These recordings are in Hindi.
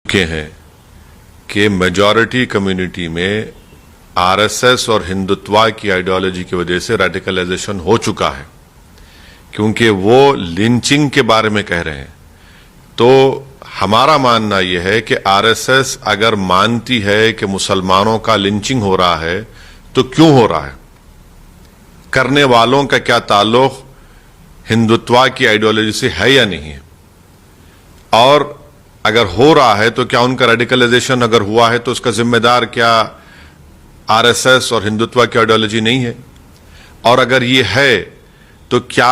के हैं कि मेजॉरिटी कम्युनिटी में आरएसएस और हिंदुत्व की आइडियोलॉजी की वजह से रेडिकलाइजेशन हो चुका है, क्योंकि वो लिंचिंग के बारे में कह रहे हैं। तो हमारा मानना यह है कि आरएसएस अगर मानती है कि मुसलमानों का लिंचिंग हो रहा है तो क्यों हो रहा है, करने वालों का क्या ताल्लुक हिंदुत्व की आइडियोलॉजी से है या नहीं है, और अगर हो रहा है तो क्या उनका रेडिकलाइजेशन अगर हुआ है तो उसका जिम्मेदार क्या आरएसएस और हिंदुत्व की आइडियोलॉजी नहीं है, और अगर ये है तो क्या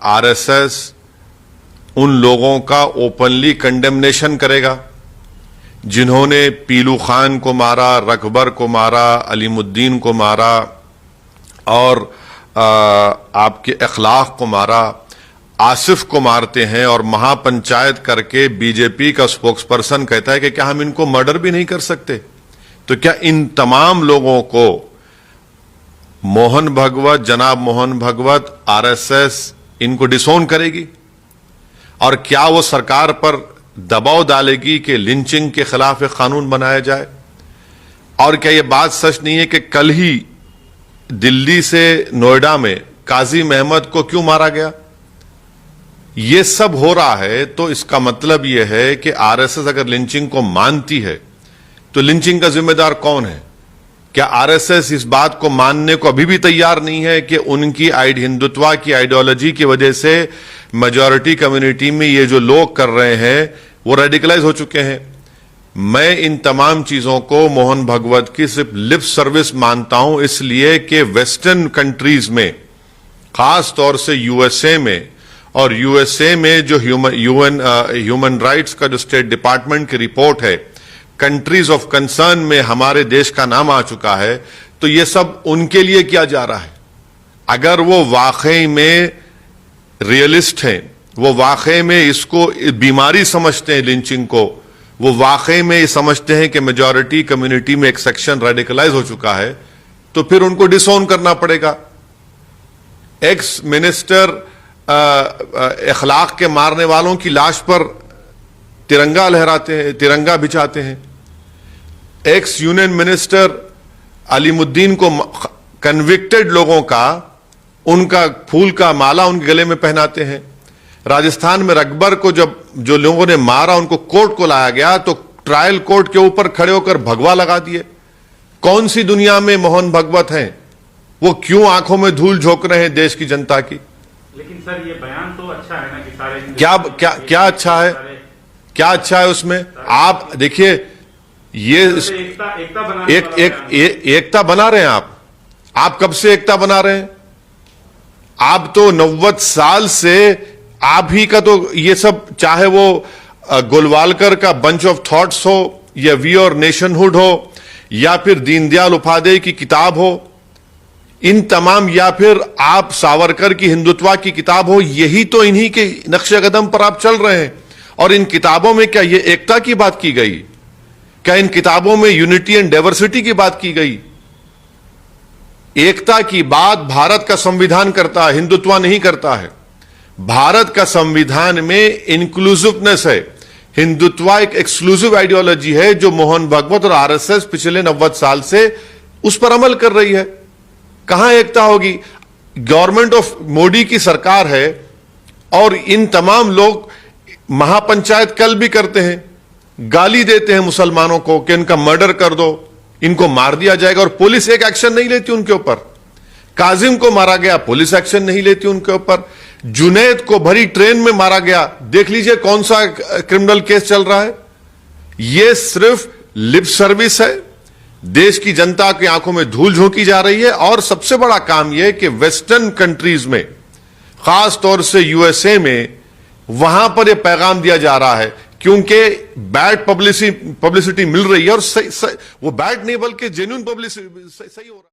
आरएसएस उन लोगों का ओपनली कंडेमनेशन करेगा जिन्होंने पीलू खान को मारा, रकबर को मारा, अलीमुद्दीन को मारा और आपके अखलाक को मारा, आसिफ को मारते हैं और महापंचायत करके बीजेपी का स्पोक्सपर्सन कहता है कि क्या हम इनको मर्डर भी नहीं कर सकते? तो क्या इन तमाम लोगों को मोहन भगवत, जनाब मोहन भगवत, आरएसएस इनको डिसोन करेगी? और क्या वो सरकार पर दबाव डालेगी कि लिंचिंग के खिलाफ एक कानून बनाया जाए? और क्या ये बात सच नहीं है कि कल ही दिल्ली से नोएडा में काजी महमद को क्यों मारा गया? ये सब हो रहा है तो इसका मतलब यह है कि आरएसएस अगर लिंचिंग को मानती है तो लिंचिंग का जिम्मेदार कौन है? क्या आरएसएस इस बात को मानने को अभी भी तैयार नहीं है कि उनकी हिंदुत्व की आइडियोलॉजी की वजह से मेजॉरिटी कम्युनिटी में ये जो लोग कर रहे हैं वो रेडिकलाइज हो चुके हैं? मैं इन तमाम चीजों को मोहन भगवत की सिर्फ लिप सर्विस मानता हूं, इसलिए कि वेस्टर्न कंट्रीज में, खास तौर से यूएसए में, और यूएसए में जो ह्यूमन राइट्स का जो स्टेट डिपार्टमेंट की रिपोर्ट है, कंट्रीज ऑफ कंसर्न में हमारे देश का नाम आ चुका है, तो ये सब उनके लिए किया जा रहा है। अगर वो वाकई में रियलिस्ट हैं, वो वाकई में इसको बीमारी समझते हैं लिंचिंग को, वो वाकई में समझते हैं कि मेजॉरिटी कम्युनिटी में एक सेक्शन रेडिकलाइज हो चुका है, तो फिर उनको डिसोन करना पड़ेगा। एक्स मिनिस्टर अखलाक के मारने वालों की लाश पर तिरंगा लहराते हैं, तिरंगा बिछाते हैं। एक्स यूनियन मिनिस्टर अलीमुद्दीन को कन्विक्टेड लोगों का उनका फूल का माला उनके गले में पहनाते हैं। राजस्थान में रकबर को जब जो लोगों ने मारा उनको कोर्ट को लाया गया तो ट्रायल कोर्ट के ऊपर खड़े होकर भगवा लगा दिए। कौन सी दुनिया में मोहन भगवत हैं? वो क्यों आंखों में धूल झोंक रहे हैं देश की जनता की? लेकिन सर ये बयान तो अच्छा है ना कि सारे क्या अच्छा है? क्या अच्छा है उसमें? आप देखिए, ये एकता बना रहे हैं आप कब से एकता बना रहे हैं? आप तो 90 साल से आप ही का तो ये सब, चाहे वो गोलवालकर का बंच ऑफ थॉट्स हो या वी और नेशनहुड हो या फिर दीनदयाल उपाध्याय की किताब हो, इन तमाम, या फिर आप सावरकर की हिंदुत्व की किताब हो, यही तो इन्हीं के नक्शे कदम पर आप चल रहे हैं। और इन किताबों में क्या ये एकता की बात की गई? क्या इन किताबों में यूनिटी एंड डाइवर्सिटी की बात की गई? एकता की बात भारत का संविधान करता है, हिंदुत्व नहीं करता है। भारत का संविधान में इंक्लूसिवनेस है, हिंदुत्व एक एक्सक्लूसिव आइडियोलॉजी है जो मोहन भगवत और आरएसएस पिछले 90 साल से उस पर अमल कर रही है। कहां एकता होगी? गवर्नमेंट ऑफ मोदी की सरकार है और इन तमाम लोग महापंचायत कल भी करते हैं, गाली देते हैं मुसलमानों को कि इनका मर्डर कर दो, इनको मार दिया जाएगा, और पुलिस एक एक्शन नहीं लेती उनके ऊपर। काजिम को मारा गया, पुलिस एक्शन नहीं लेती उनके ऊपर। जुनैद को भरी ट्रेन में मारा गया, देख लीजिए कौन सा क्रिमिनल केस चल रहा है। यह सिर्फ लिप सर्विस है, देश की जनता की आंखों में धूल झोंकी जा रही है। और सबसे बड़ा काम यह कि वेस्टर्न कंट्रीज में, खास तौर से यूएसए में, वहां पर यह पैगाम दिया जा रहा है, क्योंकि बैड पब्लिसिटी मिल रही है, और वो बैड नहीं बल्कि जेन्युइन पब्लिसिटी सही हो रहा है।